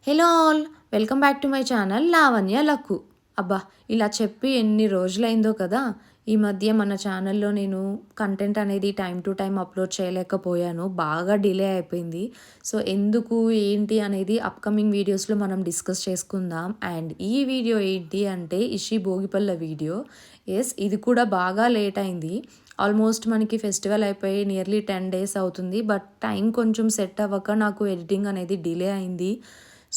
Hello all, welcome back to my channel Lavanya luck. అబ్బా, ఇలా చెప్పి ఎన్ని రోజులైందో కదా. ఈ మధ్య మన ఛానల్లో నేను కంటెంట్ అనేది టైం టు టైం అప్లోడ్ చేయలేకపోయాను, బాగా డిలే అయిపోయింది. సో ఎందుకు ఏంటి అనేది అప్కమింగ్ వీడియోస్లో మనం డిస్కస్ చేసుకుందాం. అండ్ ఈ వీడియో ఏంటి అంటే ఇషి భోగిపల్ల వీడియో. ఎస్, ఇది కూడా బాగా లేట్ అయింది. ఆల్మోస్ట్ మనకి ఫెస్టివల్ అయిపోయి నియర్లీ 10 days అవుతుంది. బట్ టైం కొంచెం సెట్ అవ్వక నాకు ఎడిటింగ్ అనేది డిలే అయింది.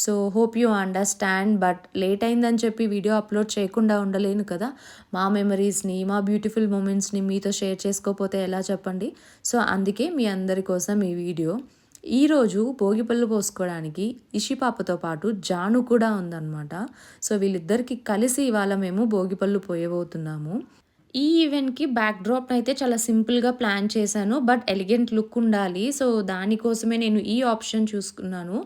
So hope you understand. But late అయిందని చెప్పి వీడియో అప్లోడ్ చేయకుండా ఉండలేను కదా. మా మెమరీస్ని, మా బ్యూటిఫుల్ మూమెంట్స్ని మీతో షేర్ చేసుకోకపోతే ఎలా చెప్పండి. సో అందుకే మీ అందరి కోసం ఈ వీడియో. ఈరోజు భోగిపళ్ళు పోసుకోవడానికి ఇషి పాపతో పాటు జాను కూడా ఉందన్నమాట. సో వీళ్ళిద్దరికి కలిసి ఇవాళ మేము భోగిపళ్ళు పోయబోతున్నాము. ఈ ఈవెంట్‌కి బ్యాక్‌డ్రాప్‌ని అయితే చాలా సింపుల్‌గా ప్లాన్ చేశాను. బట్ ఎలిగెంట్ లుక్ ఉండాలి. సో దానికోసమే నేను ఈ ఆప్షన్ చూసుకున్నాను.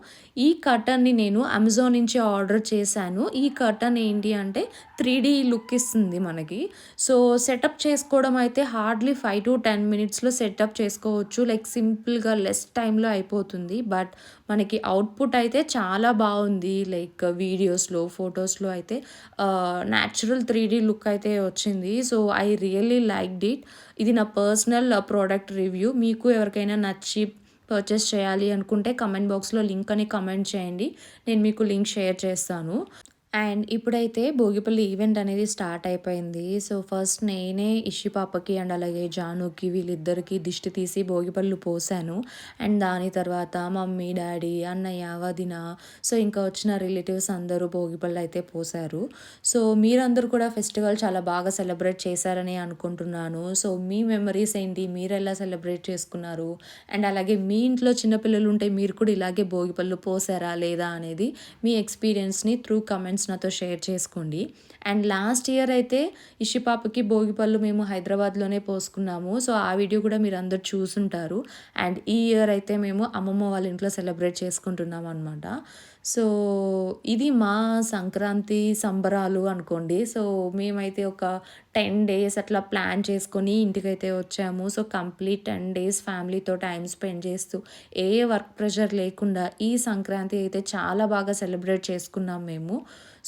ఈ కర్టన్‌ని నేను అమెజాన్ నుంచి ఆర్డర్ చేశాను. ఈ కర్టన్ ఏంటి అంటే 3D లుక్ ఇస్తుంది మనకి. సో సెటప్ చేసుకోవడం అయితే హార్డ్లీ 5 to 10 మినిట్స్‌లో సెటప్ చేసుకోవచ్చు. లైక్ సింపుల్‌గా లెస్ టైమ్‌లో అయిపోతుంది. బట్ మనకి అవుట్‌పుట్ అయితే చాలా బాగుంది. లైక్ వీడియోస్‌లో, ఫొటోస్‌లో అయితే న్యాచురల్ 3D లుక్ అయితే వచ్చింది. So I really liked it. ఇది నా పర్సనల్ ప్రోడక్ట్ రివ్యూ. మీకు ఎవరికైనా నచ్చి పర్చేస్ చేయాలి అనుకుంటే కమెంట్ బాక్స్లో లింక్ అని కమెంట్ చేయండి, నేను మీకు లింక్ షేర్ చేస్తాను. అండ్ ఇప్పుడైతే భోగిపల్లి ఈవెంట్ అనేది స్టార్ట్ అయిపోయింది. సో ఫస్ట్ నేనే ఇషి పాపకి అండ్ అలాగే జానుకి వీళ్ళిద్దరికి దిష్టి తీసి భోగిపళ్ళు పోసాను. అండ్ దాని తర్వాత మమ్మీ, డాడీ, అన్నయ్య, వదిన, సో ఇంకా వచ్చిన రిలేటివ్స్ అందరూ భోగిపళ్ళు అయితే పోసారు. సో మీరందరూ కూడా ఫెస్టివల్ చాలా బాగా సెలబ్రేట్ చేశారని అనుకుంటున్నాను. సో మీ మెమరీస్ ఏంటి, మీరు ఎలా సెలబ్రేట్ చేసుకున్నారు, అండ్ అలాగే మీ ఇంట్లో చిన్నపిల్లలు ఉంటే మీరు కూడా ఇలాగే భోగిపళ్ళు పోసారా లేదా అనేది మీ ఎక్స్పీరియన్స్ని త్రూ కమెంట్స్ నాతో షేర్ చేసుకోండి. అండ్ లాస్ట్ ఇయర్ అయితే ఇషి పాపకి భోగిపళ్ళు మేము హైదరాబాద్లోనే పోసుకున్నాము. సో ఆ వీడియో కూడా మీరు అందరు చూసుంటారు. అండ్ ఈ ఇయర్ అయితే మేము అమ్మమ్మ వాళ్ళ ఇంట్లో సెలబ్రేట్ చేసుకుంటున్నాం అనమాట. సో ఇది మా సంక్రాంతి సంబరాలు అనుకోండి. సో మేమైతే ఒక 10 days అట్లా ప్లాన్ చేసుకొని ఇంటికైతే వచ్చాము. సో కంప్లీట్ 10 days ఫ్యామిలీతో టైం స్పెండ్ చేస్తూ ఏ వర్క్ ప్రెషర్ లేకుండా ఈ సంక్రాంతి అయితే చాలా బాగా సెలబ్రేట్ చేసుకున్నాం మేము.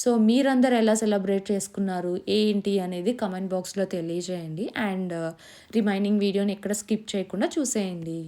సో మీరందరూ ఎలా సెలబ్రేట్ చేసుకున్నారు ఏంటి అనేది కమెంట్ బాక్స్లో తెలియజేయండి. అండ్ రిమైనింగ్ వీడియోని ఎక్కడ స్కిప్ చేయకుండా చూసేయండి.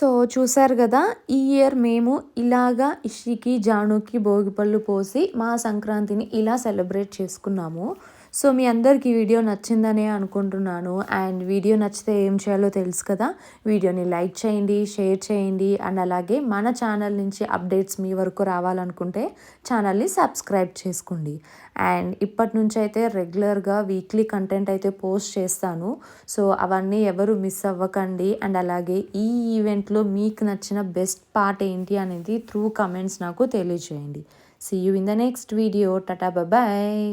సో చూసారు కదా! ఈ ఇయర్ మేము ఇలాగా ఇషికి, జానుకి భోగిపళ్ళు పోసి మా సంక్రాంతిని ఇలా సెలబ్రేట్ చేసుకున్నాము. సో మీ అందరికి ఈ వీడియో నచ్చిందనే అనుకుంటున్నాను. అండ్ వీడియో నచ్చితే ఏం చేయాలో తెలుసు కదా! వీడియోని లైక్ చేయండి, షేర్ చేయండి అండ్ అలాగే మన ఛానల్ నుంచి అప్డేట్స్ మీ వరకు రావాలనుకుంటే ఛానల్‌ని సబ్స్క్రైబ్ చేసుకోండి. అండ్ ఇప్పటి నుంచి అయితే రెగ్యులర్‌గా వీక్లీ కంటెంట్ అయితే పోస్ట్ చేస్తాను. సో అవన్నీ ఎవరు మిస్ అవ్వకండి. అండ్ అలాగే ఈ ఈవెంట్‌లో మీకు నచ్చిన బెస్ట్ పార్ట్ ఏంటి అనేది త్రూ కమెంట్స్ నాకు తెలియజేయండి. See you in the next video. టాటా బాయ్.